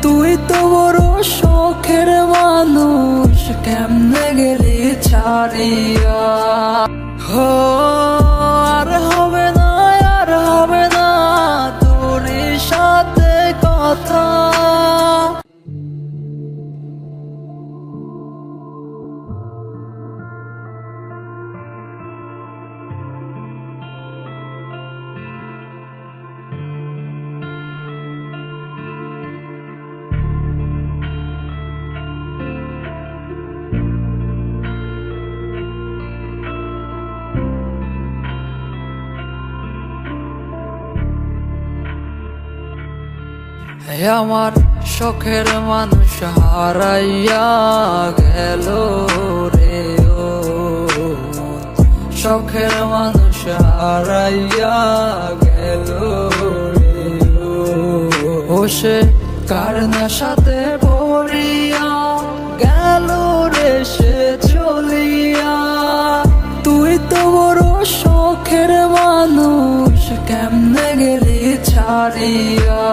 তুই তো বড় শখের মানুষ, কেমনে গেলি ছাড়িয়া। হো আর হবে না, আর হবে না তোর সাথে কথা। আমার শখের মানুষ হারাইয়া গেল রে, ও শখের মানুষ হারাইয়া গেল রে, ও সে কার নেশাতে পড়িয়া গেল রে সে চলিয়া। তুই তো বড় শখের মানুষ, কেমনে গেলি ছাড়িয়া।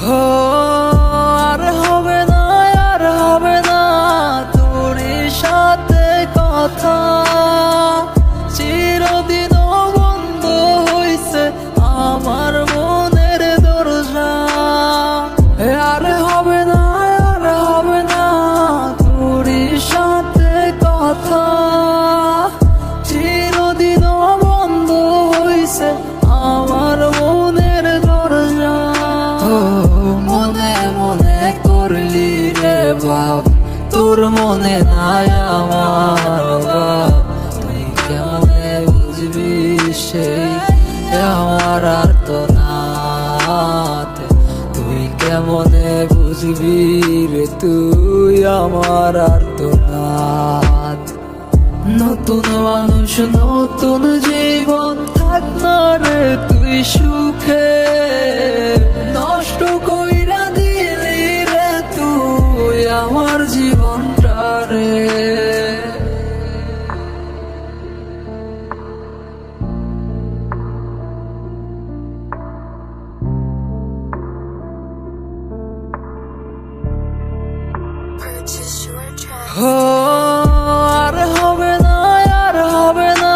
হো আর হবে না, আর হবে না তোর সাথে কথা। চিরদিন বন্ধ হইছে আমার মনের দরজা। আর হবে না, আর হবে না তোর সাথে কথা। চিরদিন বন্ধ হইছে আমার মনের দরজা। মনে মনে করলি রে বাপ, তোর মনে নাই আমার বাপ। তুই কেমনে বুঝবি সেই আমার আর তো নাথ। তুই কেমনে বুঝবি রে তুই আমার আর তো নাথ। নতুন মানুষ নতুন জীবন, থাক না রে তুই সুখে। নষ্ট কইরা দিলি রে তুই আমার জীবনটা রে। হো আর হবে না, আর হবে না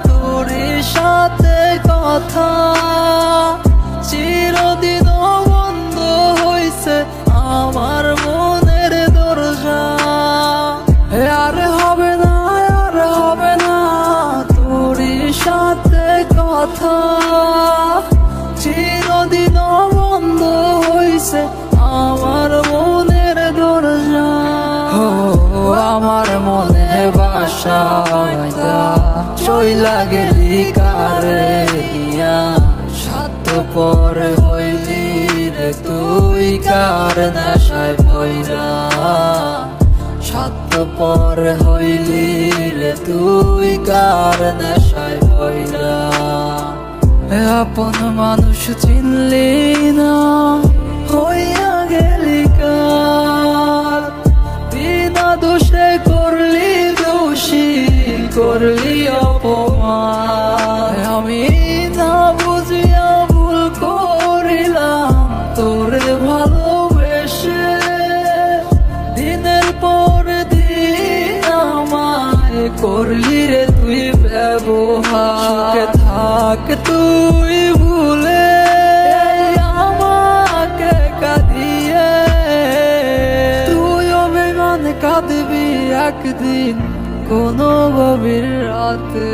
তোর সাথে কথা। চিরদিন বন্ধ হইছে আমার মনের দরজা। আর হবে না, আর হবে না তোর সাথে কথা। চিরদিন বন্ধ হইছে আমার মনের দরজা। আমার মনে বাসা চইলা গেলি কারে নিয়া। স্বার্থপর হইলি রে তুই কার নেশায় পইরা। স্বার্থপর হইলি রে তুই কার নেশায় পইরা। আপন মানুষ চিনলি না, হইয়া গেলি কার। বিনা দোষে করলি দোষী, করলি অপমান। আমি না বুঝিয়া ভুল করিলাম তোরে ভালোবেসে। দিনের পর দিন আমায় করলি রে তুই ব্যবহার। থাক তুই ভুলে আমাকে কাঁদিয়ে। তুই অভিমান কাঁদবি একদিন কোনো গভীর রাতে।